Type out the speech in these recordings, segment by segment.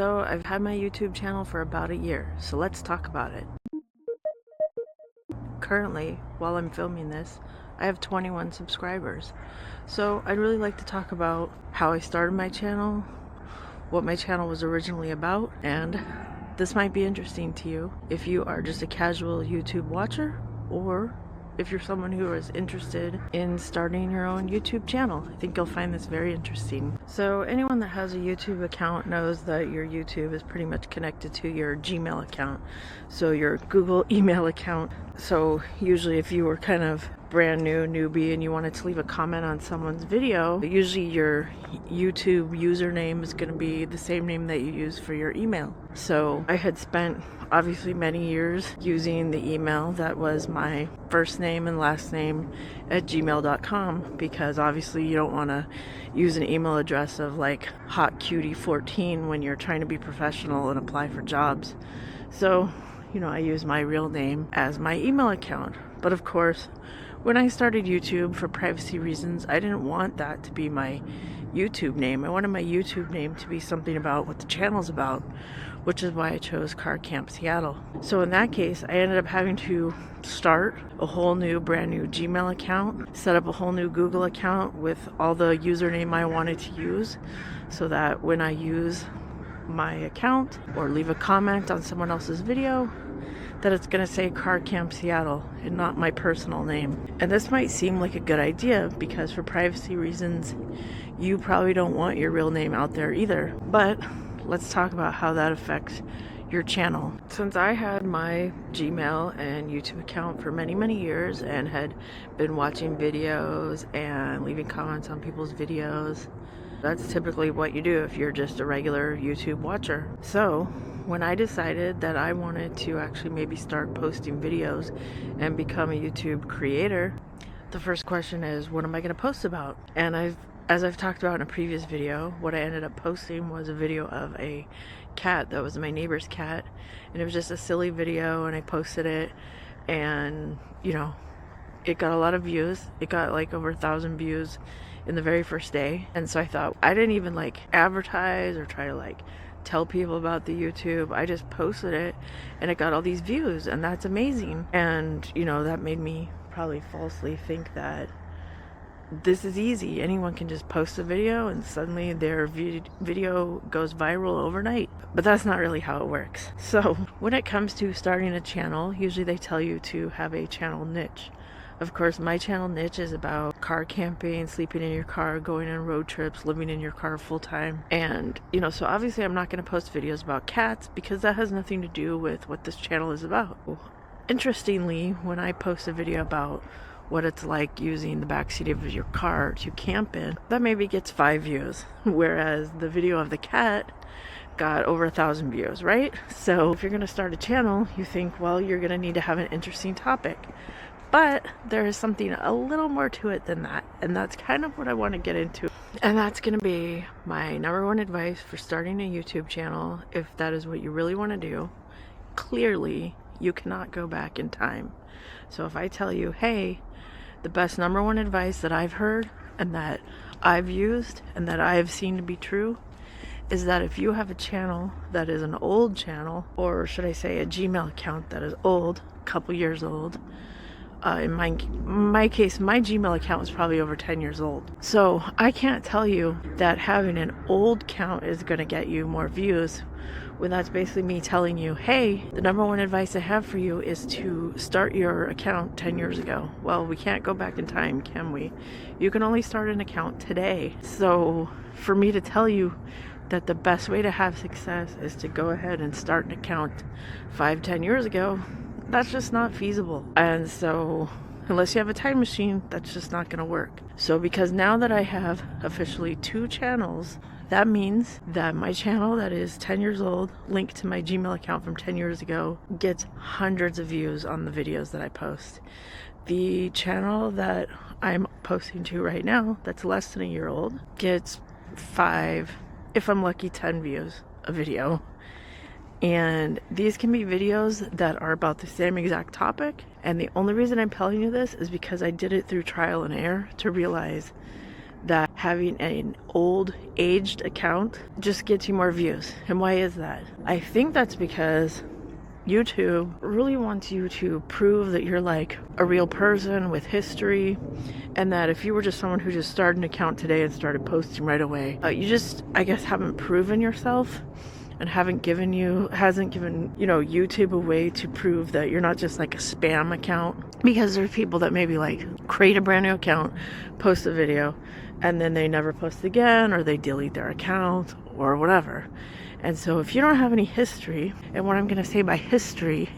So I've had my YouTube channel for about a year, so let's talk about it. Currently, while I'm filming this, I have 21 subscribers. So I'd really like to talk about how I started my channel, what my channel was originally about, and this might be interesting to you if you are just a casual YouTube watcher or if you're someone who is interested in starting your own YouTube channel. I think you'll find this very interesting. So anyone that has a YouTube account knows that your YouTube is pretty much connected to your Gmail account, so your Google email account. So usually if you were kind of brand new newbie and you wanted to leave a comment on someone's video, usually your YouTube username is going to be the same name that you use for your email. So I had spent obviously many years using the email that was my first name and last name at gmail.com, because obviously you don't want to use an email address of like hotcutie14 when you're trying to be professional and apply for jobs. So I use my real name as my email account. But of course, when I started YouTube, for privacy reasons, I didn't want that to be my YouTube name. I wanted my YouTube name to be something about what the channel's about, which is why I chose Car Camp Seattle. So in that case, I ended up having to start a whole new brand new Gmail account, set up a whole new Google account with all the username I wanted to use, so that when I use my account or leave a comment on someone else's video, that it's going to say Car Camp Seattle and not my personal name. And this might seem like a good idea because for privacy reasons, you probably don't want your real name out there either. But let's talk about how that affects your channel. Since I had my Gmail and YouTube account for many, many years and had been watching videos and leaving comments on people's videos, that's typically what you do if you're just a regular YouTube watcher. So when I decided that I wanted to actually maybe start posting videos and become a YouTube creator, the first question is, what am I going to post about? And as I've talked about in a previous video, what I ended up posting was a video of a cat that was my neighbor's cat, and it was just a silly video, and I posted it, and it got a lot of views. It got like over 1,000 views in the very first day. And so I thought, I didn't even like advertise or try to tell people about the YouTube. I just posted it and it got all these views, and that's amazing. And that made me probably falsely think that this is easy. Anyone can just post a video and suddenly their video goes viral overnight. But that's not really how it works. So when it comes to starting a channel, usually they tell you to have a channel niche. Of course, my channel niche is about car camping, sleeping in your car, going on road trips, living in your car full time. And, so obviously I'm not going to post videos about cats because that has nothing to do with what this channel is about. Interestingly, when I post a video about what it's like using the backseat of your car to camp in, that maybe gets 5 views, whereas the video of the cat got over 1,000 views, right? So if you're going to start a channel, you think, well, you're going to need to have an interesting topic. But there is something a little more to it than that, and that's kind of what I want to get into. And that's going to be my number one advice for starting a YouTube channel. If that is what you really want to do, clearly you cannot go back in time. So if I tell you, hey, the best number one advice that I've heard and that I've used and that I've seen to be true is that if you have a channel that is an old channel, or should I say a Gmail account that is old, a couple years old, in my case, my Gmail account was probably over 10 years old. So I can't tell you that having an old account is going to get you more views, when that's basically me telling you, hey, the number one advice I have for you is to start your account 10 years ago. Well, we can't go back in time, can we? You can only start an account today. So for me to tell you that the best way to have success is to go ahead and start an account 5-10 years ago, that's just not feasible. And so unless you have a time machine, that's just not going to work. So because now that I have officially 2 channels, that means that my channel that is 10 years old, linked to my Gmail account from 10 years ago, gets hundreds of views on the videos that I post. The channel that I'm posting to right now, that's less than a year old, gets 5, if I'm lucky, 10 views a video. And these can be videos that are about the same exact topic. And the only reason I'm telling you this is because I did it through trial and error to realize that having an old, aged account just gets you more views. And why is that? I think that's because YouTube really wants you to prove that you're like a real person with history, and that if you were just someone who just started an account today and started posting right away, you just, I guess, haven't proven yourself and hasn't given YouTube a way to prove that you're not just like a spam account. Because there's people that maybe like create a brand new account, post a video, and then they never post again, or they delete their account or whatever. And so if you don't have any history, and what I'm going to say by history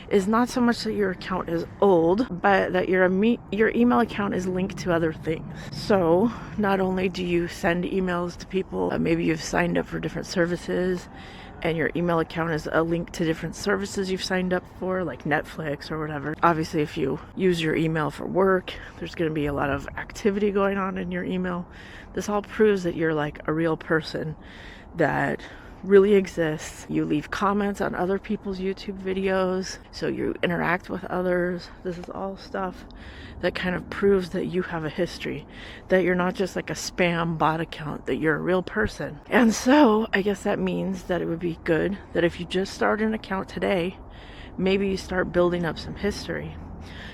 is not so much that your account is old, but that your email account is linked to other things. So not only do you send emails to people, maybe you've signed up for different services, and your email account is a link to different services you've signed up for, like Netflix or whatever. Obviously, if you use your email for work, there's going to be a lot of activity going on in your email. This all proves that you're like a real person that really exists. You leave comments on other people's YouTube videos, so you interact with others. This is all stuff that kind of proves that you have a history, that you're not just like a spam bot account, that you're a real person. And so I guess that means that it would be good that if you just start an account today, maybe you start building up some history.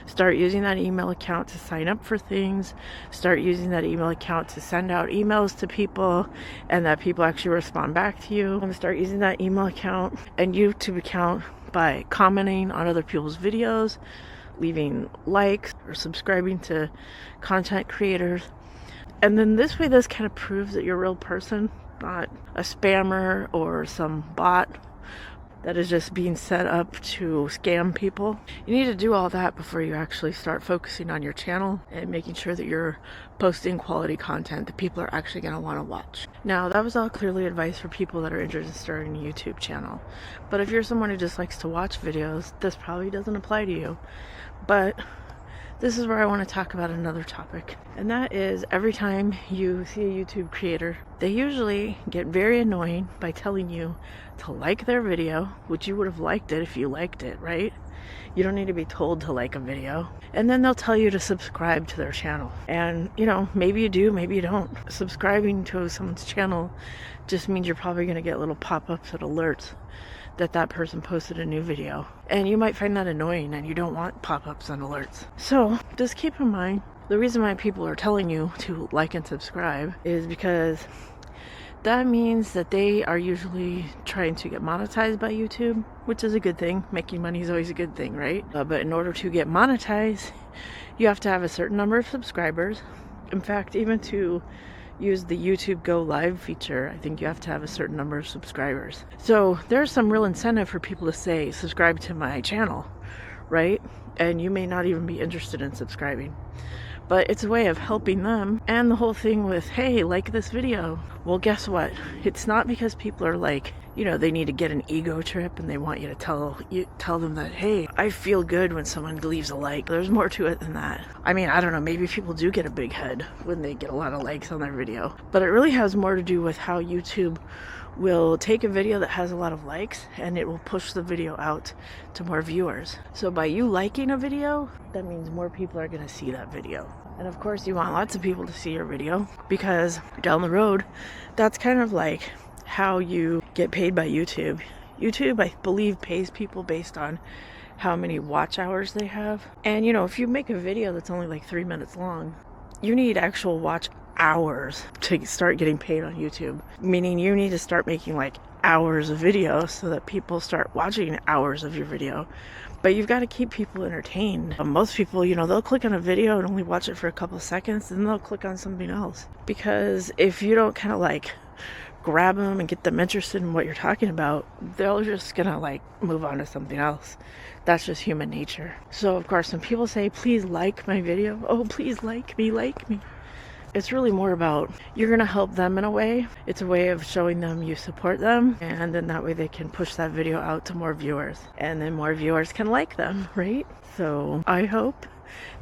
Start using that email account to sign up for things. Start using that email account to send out emails to people, and that people actually respond back to you. And start using that email account and YouTube account by commenting on other people's videos, leaving likes, or subscribing to content creators. And then this way, this kind of proves that you're a real person, not a spammer or some bot that is just being set up to scam people. You need to do all that before you actually start focusing on your channel and making sure that you're posting quality content that people are actually going to want to watch. Now, that was all clearly advice for people that are interested in starting a YouTube channel. But if you're someone who just likes to watch videos, this probably doesn't apply to you. But this is where I want to talk about another topic. And that is, every time you see a YouTube creator, they usually get very annoying by telling you to like their video, which you would have liked it if you liked it, right? You don't need to be told to like a video. And then they'll tell you to subscribe to their channel. And, maybe you do, maybe you don't. Subscribing to someone's channel just means you're probably going to get little pop-ups and alerts that person posted a new video. And you might find that annoying, and you don't want pop-ups and alerts. So just keep in mind, the reason why people are telling you to like and subscribe is because that means that they are usually trying to get monetized by YouTube, which is a good thing. Making money is always a good thing, right? But in order to get monetized, you have to have a certain number of subscribers. In fact, even to use the YouTube Go Live feature, I think you have to have a certain number of subscribers. So there's some real incentive for people to say, subscribe to my channel, right? And you may not even be interested in subscribing, but it's a way of helping them. And the whole thing with, hey, like this video. Well, guess what? It's not because people are like, they need to get an ego trip and they want you to tell them that, hey, I feel good when someone leaves a like. There's more to it than that. I mean, I don't know, maybe people do get a big head when they get a lot of likes on their video, but it really has more to do with how YouTube will take a video that has a lot of likes and it will push the video out to more viewers. So by you liking a video, that means more people are going to see that video. And of course, you want lots of people to see your video, because down the road, that's kind of like how you get paid by YouTube. YouTube, I believe, pays people based on how many watch hours they have. And if you make a video that's only like 3 minutes long, you need actual watch hours to start getting paid on YouTube. Meaning you need to start making like hours of video so that people start watching hours of your video. But you've got to keep people entertained. Most people, they'll click on a video and only watch it for a couple of seconds, and then they'll click on something else. Because if you don't kind of like grab them and get them interested in what you're talking about, they're just gonna like move on to something else. That's just human nature. So of course, when people say, please like my video, oh, please like me, it's really more about, you're gonna help them in a way. It's a way of showing them you support them, and then that way they can push that video out to more viewers, and then more viewers can like them, right? So I hope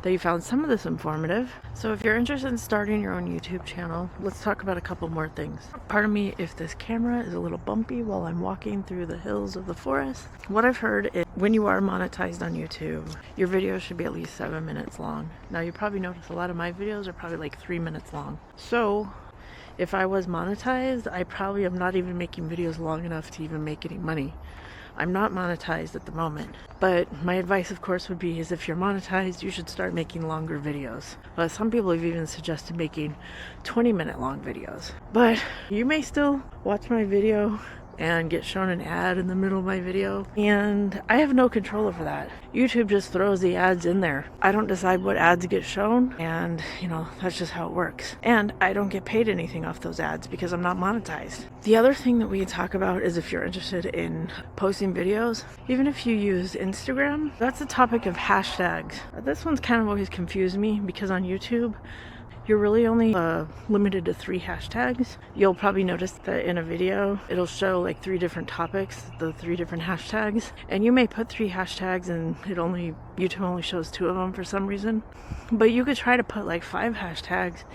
that you found some of this informative. So if you're interested in starting your own YouTube channel, let's talk about a couple more things. Pardon me if this camera is a little bumpy while I'm walking through the hills of the forest. What I've heard is when you are monetized on YouTube, your videos should be at least 7 minutes long. Now you probably notice a lot of my videos are probably like 3 minutes long. So if I was monetized, I probably am not even making videos long enough to even make any money. I'm not monetized at the moment, but my advice of course would be is if you're monetized, you should start making longer videos. But some people have even suggested making 20-minute long videos. But you may still watch my video and get shown an ad in the middle of my video, and I have no control over that. YouTube just throws the ads in there. I don't decide what ads get shown, and that's just how it works. And I don't get paid anything off those ads because I'm not monetized. The other thing that we can talk about is if you're interested in posting videos, even if you use Instagram, that's the topic of hashtags. This one's kind of always confused me because on YouTube, you're really only limited to 3 hashtags. You'll probably notice that in a video, it'll show like 3 different topics, the 3 different hashtags. And you may put 3 hashtags and YouTube only shows 2 of them for some reason. But you could try to put like 5 hashtags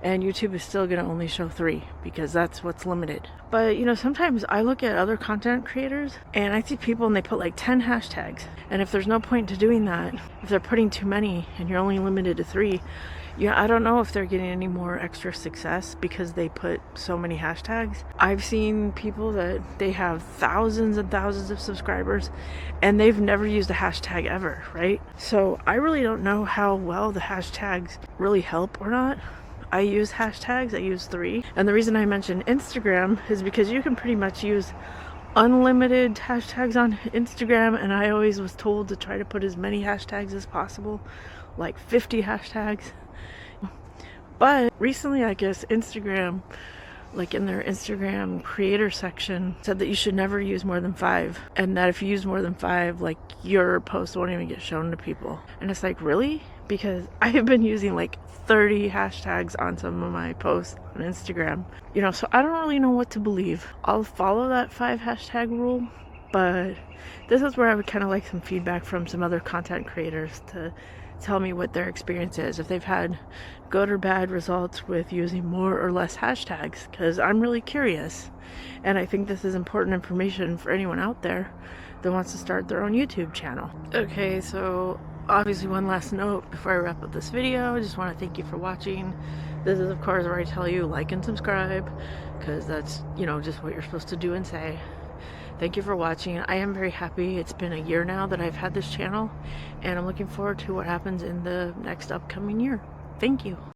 and YouTube is still gonna only show 3 because that's what's limited. But sometimes I look at other content creators and I see people and they put like 10 hashtags. And if there's no point to doing that, if they're putting too many and you're only limited to 3, I don't know if they're getting any more extra success because they put so many hashtags. I've seen people that they have thousands and thousands of subscribers and they've never used a hashtag ever, right? So I really don't know how well the hashtags really help or not. I use hashtags, I use 3. And the reason I mentioned Instagram is because you can pretty much use unlimited hashtags on Instagram, and I always was told to try to put as many hashtags as possible, like 50 hashtags. But recently, I guess Instagram, like in their Instagram creator section, said that you should never use more than 5, and that if you use more than 5, like your post won't even get shown to people. And it's like, really? Because I have been using like 30 hashtags on some of my posts on Instagram, so I don't really know what to believe. I'll follow that 5 hashtag rule, but this is where I would kind of like some feedback from some other content creators to tell me what their experience is, if they've had good or bad results with using more or less hashtags, because I'm really curious and I think this is important information for anyone out there that wants to start their own YouTube channel. Okay, so obviously one last note before I wrap up this video. I just want to thank you for watching. This is of course where I tell you like and subscribe, because that's just what you're supposed to do and say. Thank you for watching. I am very happy. It's been a year now that I've had this channel, and I'm looking forward to what happens in the next upcoming year. Thank you.